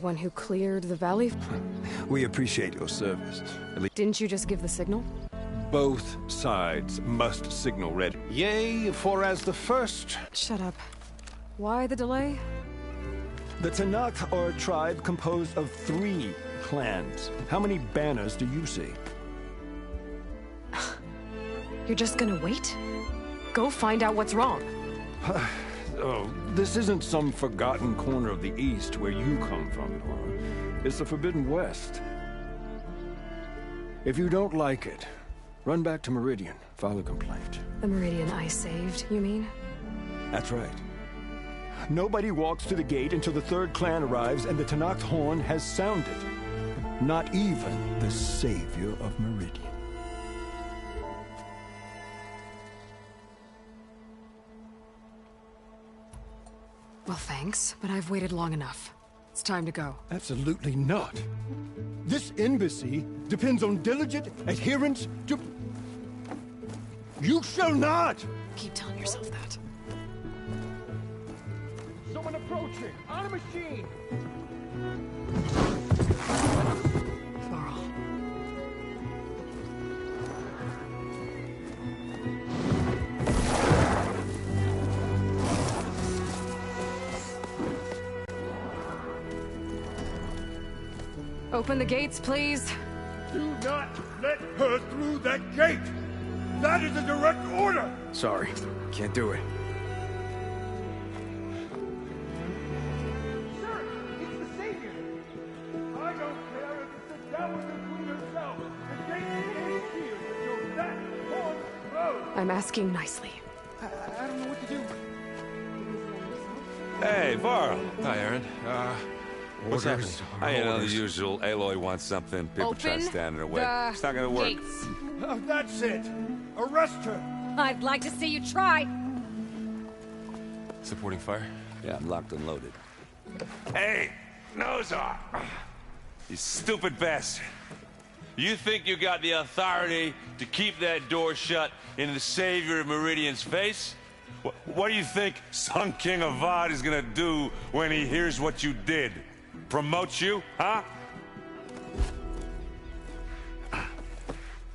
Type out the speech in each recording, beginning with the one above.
one who cleared the valley? We appreciate your service. Didn't you just give the signal? Both sides must signal ready. Yea, for as the first... Shut up. Why the delay? The Tanakh are a tribe composed of 3 clans. How many banners do you see? You're just gonna wait? Go find out what's wrong. Oh, this isn't some forgotten corner of the East where you come from, Nora. It's the Forbidden West. If you don't like it, run back to Meridian, file a complaint. The Meridian I saved, you mean? That's right. Nobody walks to the gate until the 3rd clan arrives and the Tanakh horn has sounded. Not even the savior of Meridian. Well, thanks, but I've waited long enough. It's time to go. Absolutely not. This embassy depends on diligent adherence to... You shall not! Keep telling yourself that. Someone approaching! On a machine! Varl. Open the gates, please. Do not let her through that gate! That is a direct order! Sorry, can't do it. Sir, it's the Savior! I don't care if it's the Dowager Queen herself! The gate is sealed until that horn blows! I'm asking nicely. I don't know what to do. Hey, Varl. Hi, Aaron. What's happening? I know the usual. Aloy wants something. People try to stand in her way. It's not gonna work. Gates. Oh, that's it! Arrest her! I'd like to see you try. Supporting fire? Yeah, I'm locked and loaded. Hey, Nozar! You stupid bastard. You think you got the authority to keep that door shut in the savior of Meridian's face? What do you think Sun King Avad is gonna do when he hears what you did? Promote you, huh?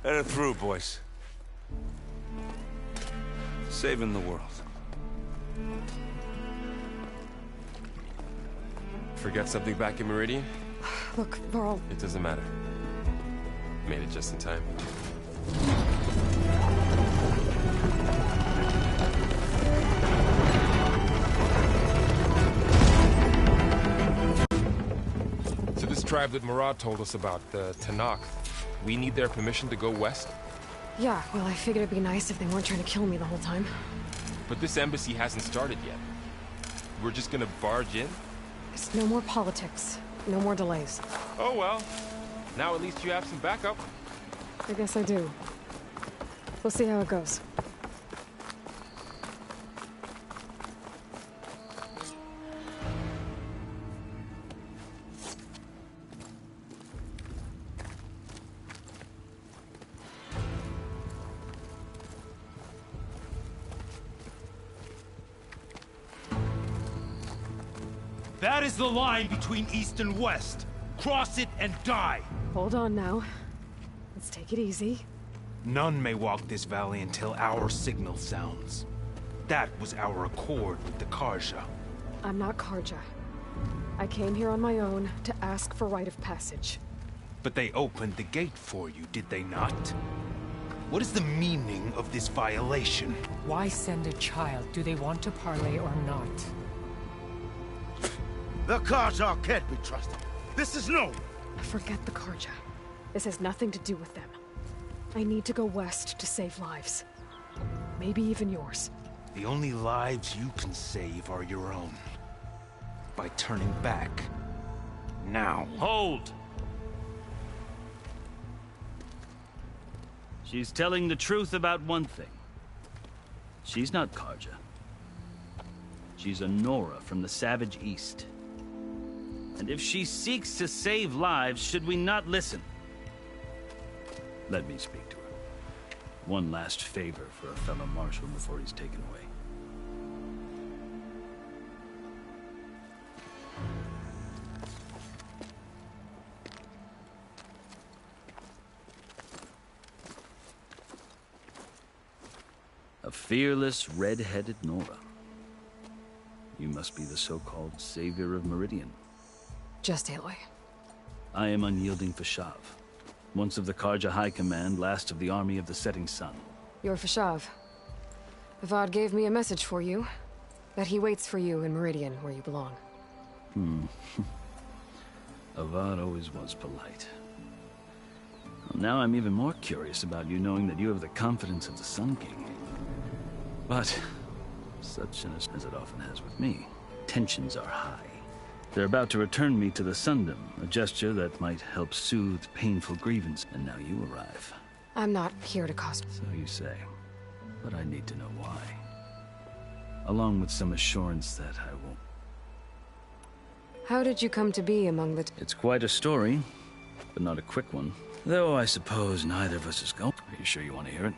Let her through, boys. Saving the world. Forget something back in Meridian? Look, Varl. It doesn't matter. Made it just in time. So this tribe that Murad told us about, the Tanakh, we need their permission to go west? Yeah, well, I figured it'd be nice if they weren't trying to kill me the whole time. But this embassy hasn't started yet. We're just gonna barge in? It's no more politics. No more delays. Oh well. Now at least you have some backup. I guess I do. We'll see how it goes. That is the line between East and West. Cross it and die. Hold on now. Let's take it easy. None may walk this valley until our signal sounds. That was our accord with the Karja. I'm not Karja. I came here on my own to ask for rite of passage. But they opened the gate for you, did they not? What is the meaning of this violation? Why send a child? Do they want to parley or not? The Karja can't be trusted. This is known. Forget the Karja. This has nothing to do with them. I need to go west to save lives. Maybe even yours. The only lives you can save are your own. By turning back. Now. Hold! She's telling the truth about one thing. She's not Karja. She's a Nora from the Savage East. And if she seeks to save lives, should we not listen? Let me speak to her. One last favor for a fellow marshal before he's taken away. fearless, red-headed Nora. You must be the so-called savior of Meridian. Just Aloy. I am unyielding Fashav, once of the Karja High Command, last of the army of the setting sun. You're Fashav. Avad gave me a message for you. That he waits for you in Meridian, where you belong. Avad always was polite. Well, now I'm even more curious about you knowing that you have the confidence of the Sun King. But, such as it often has with me, tensions are high. They're about to return me to the Sundom, a gesture that might help soothe painful grievance, and now you arrive. I'm not here to cause... So you say, but I need to know why. Along with some assurance that I won't. How did you come to be among the... It's quite a story, but not a quick one. Though I suppose neither of us is going. Are you sure you want to hear it?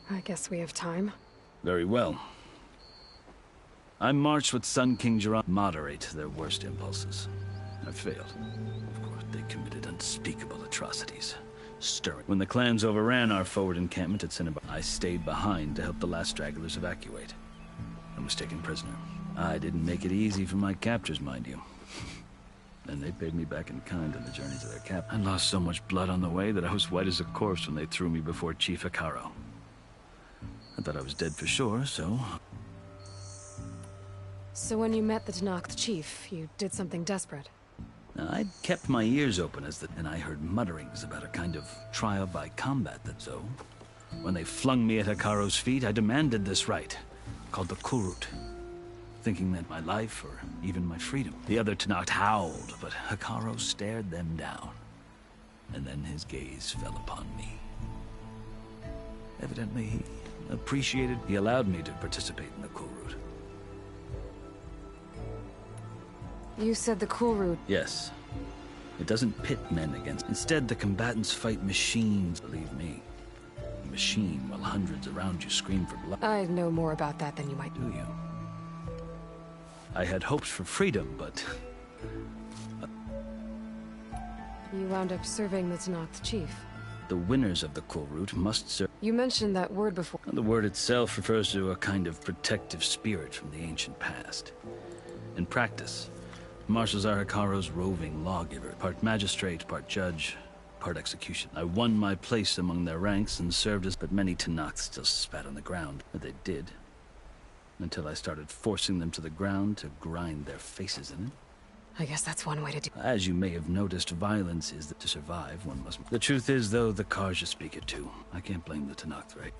I guess we have time. Very well. I marched with Sun King Jiran to moderate their worst impulses. I failed. Of course, they committed unspeakable atrocities. Stirring. When the clans overran our forward encampment at Cinnabon, I stayed behind to help the last stragglers evacuate. I was taken prisoner. I didn't make it easy for my captors, mind you. And they paid me back in kind on the journey to their cap. I lost so much blood on the way that I was white as a corpse when they threw me before Chief Hikaro. I thought I was dead for sure, so... So when you met the Tenakth chief, you did something desperate? I'd kept my ears open and I heard mutterings about a kind of trial by combat so. When they flung me at Hikaro's feet, I demanded this right, called the Kurut, thinking that my life or even my freedom. The other Tenakth howled, but Hikaro stared them down, and then his gaze fell upon me. Evidently, he appreciated. He allowed me to participate in the Kurut. You said the Kurut. Yes. It doesn't pit men against. Instead, the combatants fight machines, believe me. A machine while hundreds around you scream for blood. I know more about that than you might. Do you? I had hopes for freedom, but... You wound up serving the Tenakth chief. The winners of the Kurut must serve. You mentioned that word before. The word itself refers to a kind of protective spirit from the ancient past. In practice, marshals are Hikaro's roving lawgiver, part magistrate, part judge, part execution. I won my place among their ranks and served as, but many Tenakth still spat on the ground. But they did, until I started forcing them to the ground to grind their faces in it. I guess that's one way to do. As you may have noticed, violence is that to survive, one must... The truth is, though, the Karja speak it too. I can't blame the Tenakth, right?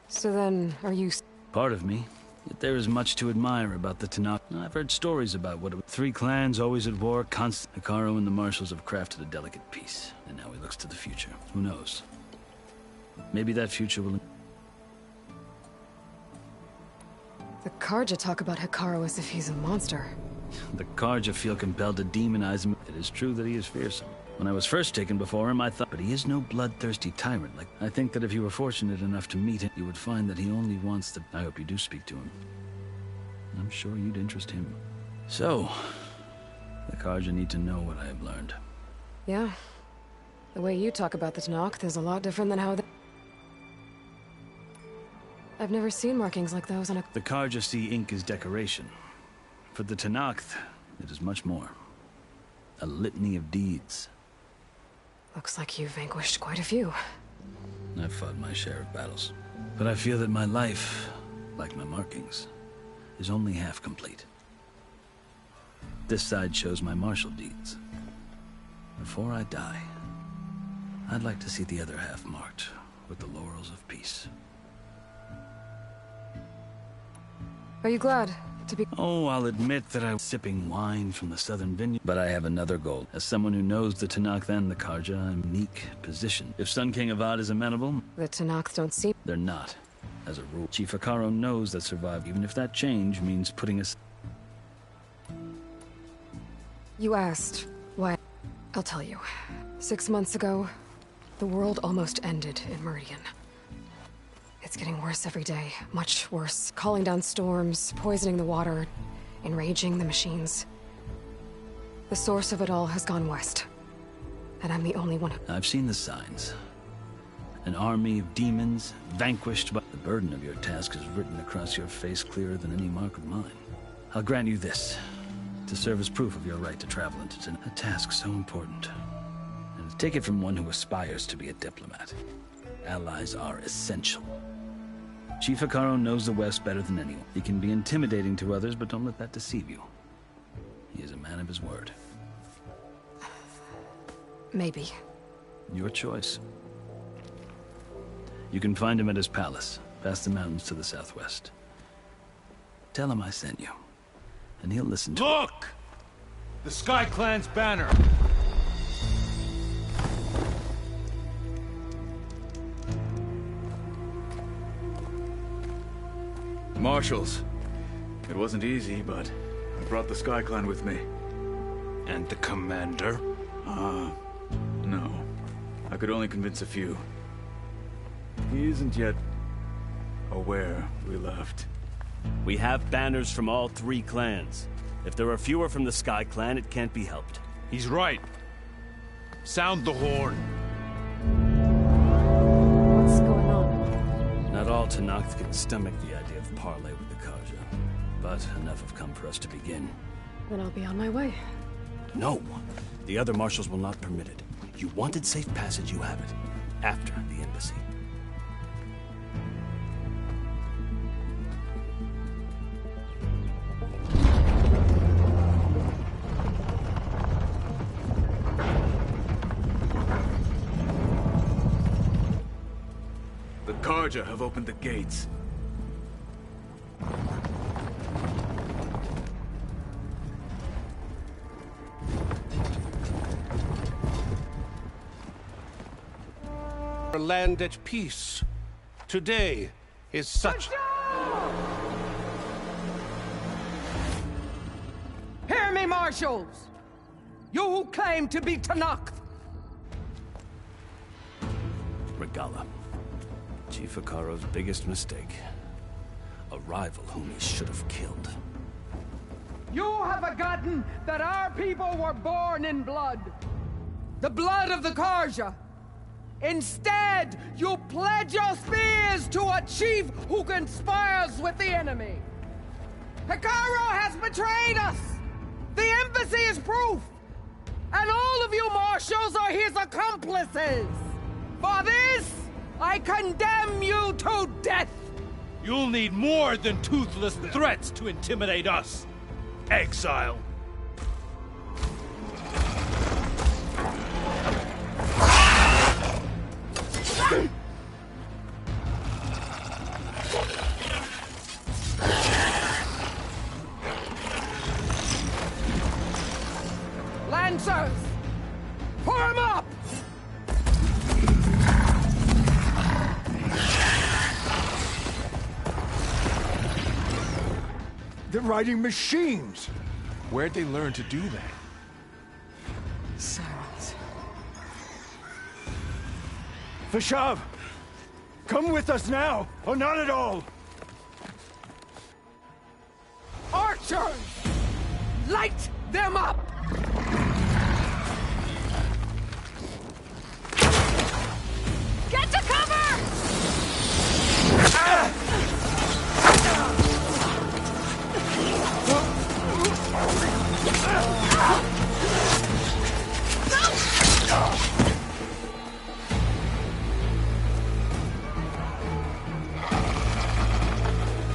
So then, are you... Part of me. Yet there is much to admire about the Tenakth. I've heard stories about what three clans always at war, constant. Hikaro and the marshals have crafted a delicate peace, and now he looks to the future. Who knows? Maybe that future will... The Karja talk about Hikaro as if he's a monster. The Karja feel compelled to demonize him. It is true that he is fearsome. When I was first taken before him, I thought, but he is no bloodthirsty tyrant. Like, I think that if you were fortunate enough to meet him, you would find that he only wants the... I hope you do speak to him. I'm sure you'd interest him. So, the Karja need to know what I have learned. Yeah. The way you talk about the Tenakth is a lot different than how they... I've never seen markings like those on a... The Karja see ink as decoration. For the Tenakth, it is much more. A litany of deeds. Looks like you've vanquished quite a few. I've fought my share of battles. But I feel that my life, like my markings, is only half complete. This side shows my martial deeds. Before I die, I'd like to see the other half marked with the laurels of peace. Are you glad to be... Oh, I'll admit that I was sipping wine from the southern vineyard. But I have another goal. As someone who knows the Tenakth and the Karja, I'm in a unique position. If Sun King Avad is amenable... The Tenakth don't seem... They're not, as a rule. Chief Hikaro knows that survive, even if that change means putting us... You asked why... I'll tell you. 6 months ago, the world almost ended in Meridian. It's getting worse every day, much worse. Calling down storms, poisoning the water, enraging the machines. The source of it all has gone west. And I'm the only one who... I've seen the signs. An army of demons, vanquished by... The burden of your task is written across your face clearer than any mark of mine. I'll grant you this, to serve as proof of your right to travel into a task so important. And take it from one who aspires to be a diplomat. Allies are essential. Chief Hekarro knows the West better than anyone. He can be intimidating to others, but don't let that deceive you. He is a man of his word. Maybe. Your choice. You can find him at his palace, past the mountains to the southwest. Tell him I sent you, and he'll listen to... Look! The Sky Clan's banner! Marshals. It wasn't easy, but I brought the Sky Clan with me. And the commander? No. I could only convince a few. He isn't yet aware we left. We have banners from all 3 clans. If there are fewer from the Sky Clan, it can't be helped. He's right. Sound the horn. What's going on? Not all Tenakth can stomach the idea of parley with the Karja. But enough have come for us to begin. Then I'll be on my way. No! The other marshals will not permit it. You wanted safe passage, you have it. After the embassy. The Karja have opened the gates. A land at peace. Today is such... Hear me, marshals! You who claim to be Tenakth! Regala. Chief Hekarro's biggest mistake. A rival whom he should have killed. You have forgotten that our people were born in blood. The blood of the Karja. Instead, you pledge your spears to a chief who conspires with the enemy. Hekarro has betrayed us! The embassy is proof! And all of you marshals are his accomplices! For this, I condemn you to death! You'll need more than toothless threats to intimidate us. Exile. Lancers! Form up! They're riding machines! Where'd they learn to do that? Sirens. Vashav! Come with us now, or not at all! Archers! Light them up! Get to cover!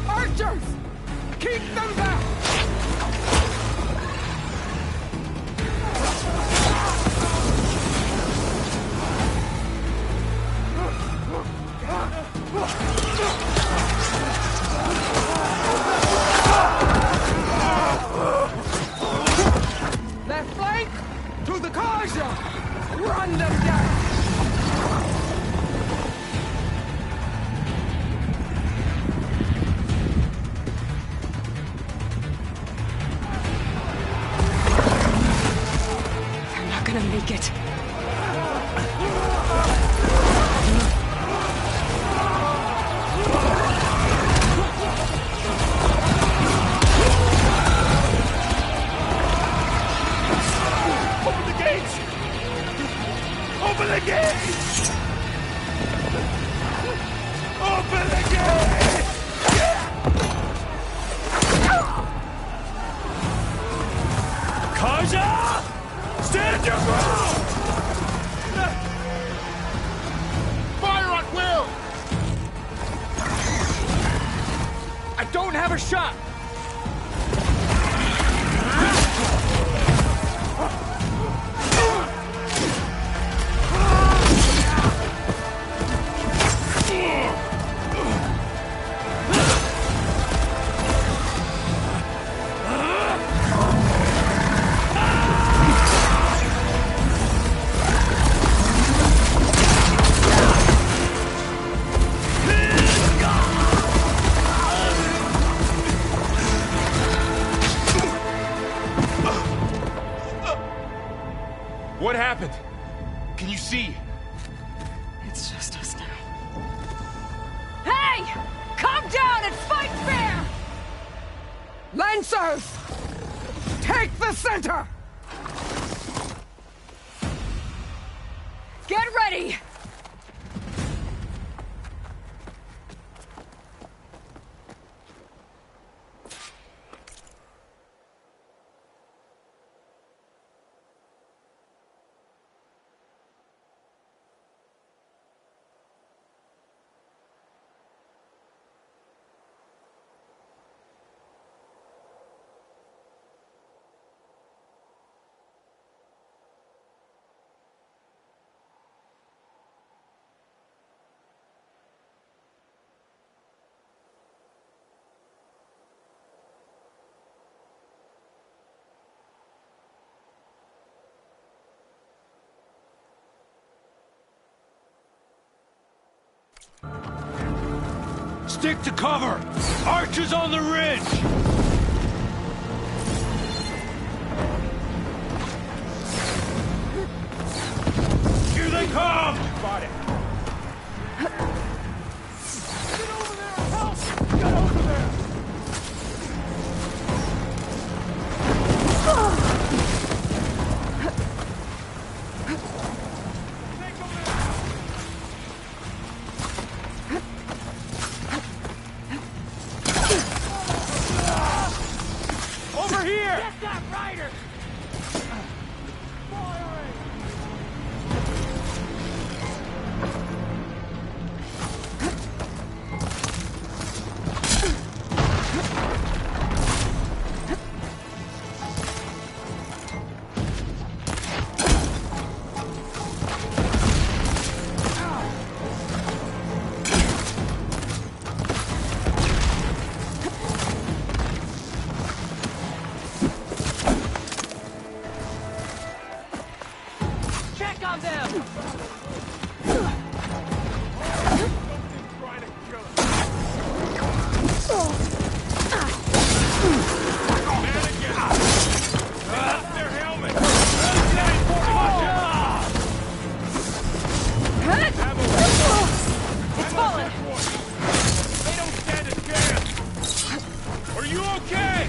Archers! Keep them back! Left flank! To the Karja! Run them down! They're not gonna make it. Open the gates! Open the gates! What happened? Can you see? It's just us now. Hey! Calm down and fight fair! Lancers! Take the center! Get ready! Stick to cover! Archers on the ridge! Here they come! Got it. Get over there! Help! Get over there! Over here! Get that rider! Firing! Check on them! It's falling! They don't stand a chance! Are you okay?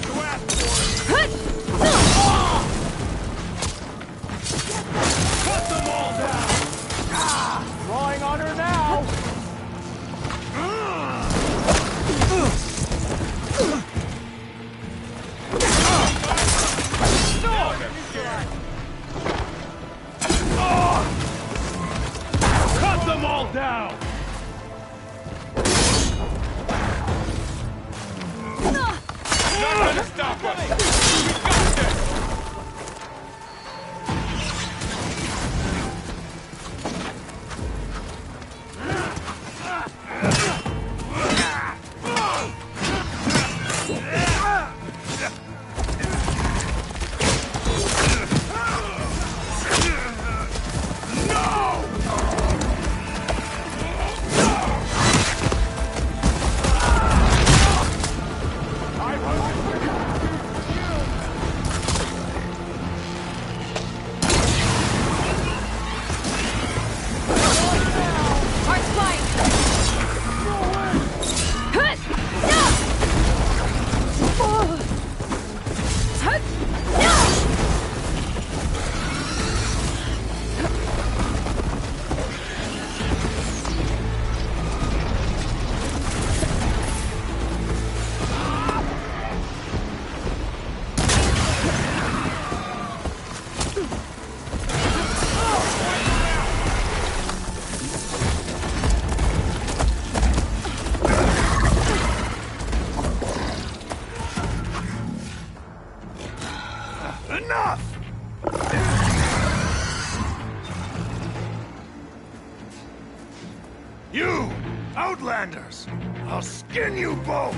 You asked for it! Cut them all down! Drawing on her now! Cut them all down! Not gonna stop us! We got this! Heart's flying! Enough! You! Outlanders! I'll skin you both!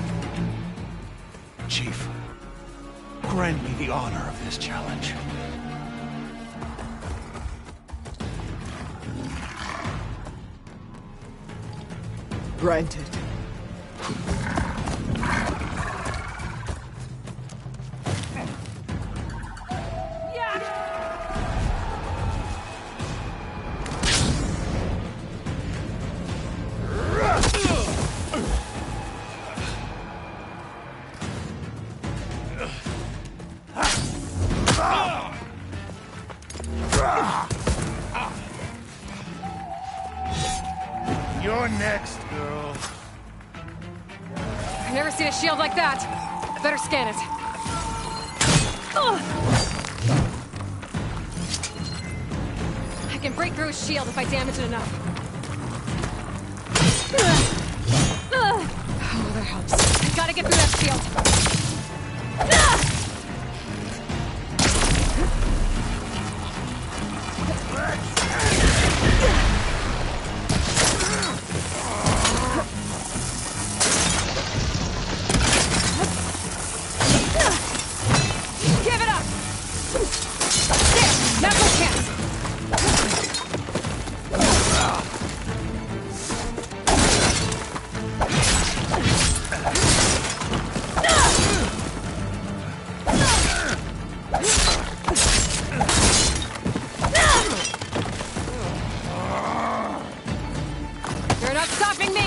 Chief, grant me the honor of this challenge. Granted. You're next, girl. I've never seen a shield like that. I better scan it. I can break through his shield if I damage it enough. Oh, that helps. I gotta get through that shield. Give it up! There! Now go chance! You're not stopping me!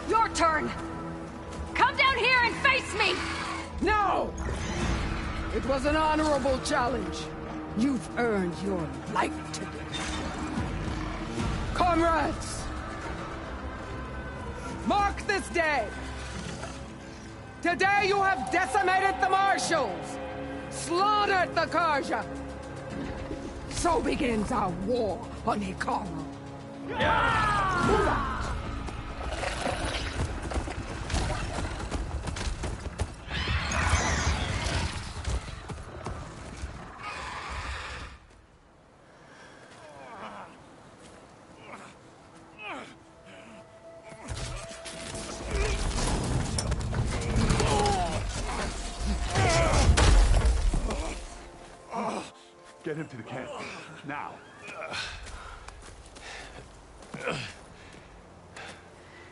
Your turn! Come down here and face me! No! It was an honorable challenge. You've earned your life today. Comrades! Mark this day! Today you have decimated the Marshals! Slaughtered the Karja! So begins our war on Hikaru. Move out! Get him to the camp. Now.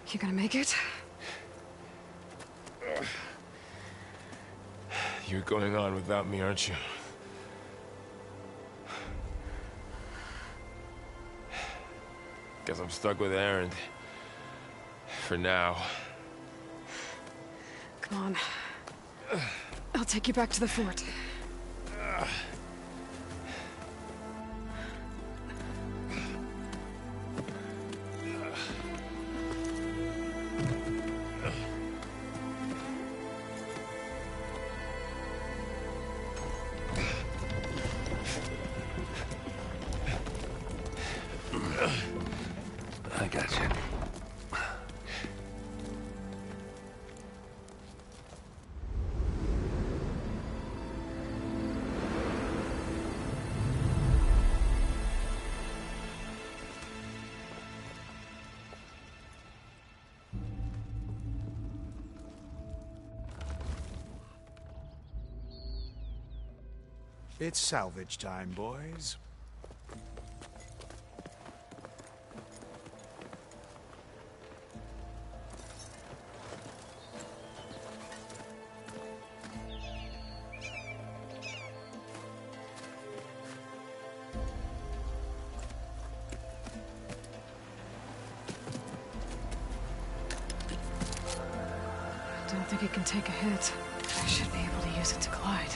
You gonna make it? You're going on without me, aren't you? Guess I'm stuck with Aaron. For now. Come on. I'll take you back to the fort. I got you. It's salvage time, boys. I don't think it can take a hit. I should be able to use it to glide.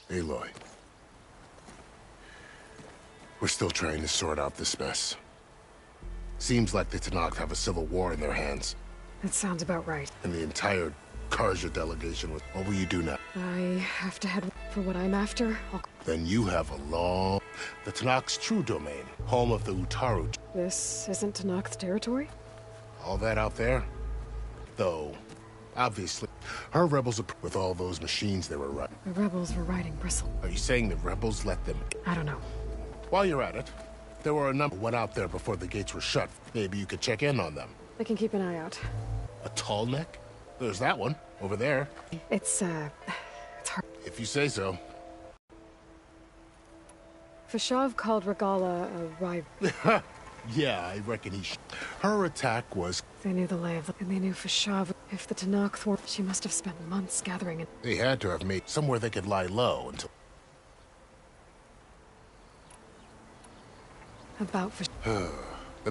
Aloy. We're still trying to sort out this mess. Seems like the Tenakth have a civil war in their hands. That sounds about right. And the entire Karja delegation was... What will you do now? I have to head for what I'm after. Then you have a long... The Tenakth's true domain, home of the Utaru. This isn't Tenakth territory? All that out there? Though, obviously, her rebels are with all those machines they were running. The rebels were riding Bristle. Are you saying the rebels let them... I don't know. While you're at it, there were a number went out there before the gates were shut. Maybe you could check in on them. I can keep an eye out. A tall neck? There's that one, over there. It's hard. If you say so. Fashav called Regala a rival. Yeah, I reckon her attack was... They knew the lay of the... and they knew for sure if the Tanakh were... She must have spent months gathering it. They had to have made somewhere they could lie low until... About for...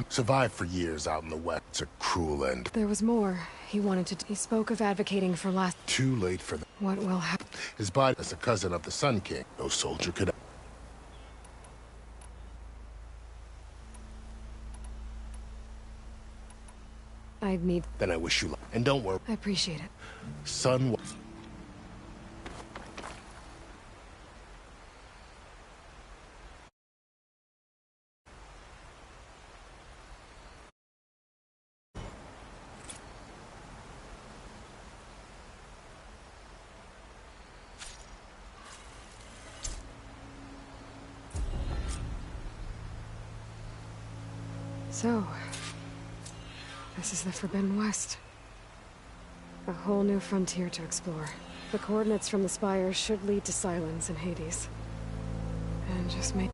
Survived for years out in the West. It's a cruel end. There was more. He wanted to... He spoke of advocating for last... Too late for them. What will happen? His body as a cousin of the Sun King. No soldier could... I'd need... Then I wish you luck. And don't worry. I appreciate it. Son... So... This is the Forbidden West. A whole new frontier to explore. The coordinates from the spire should lead to Silence and Hades. And just make...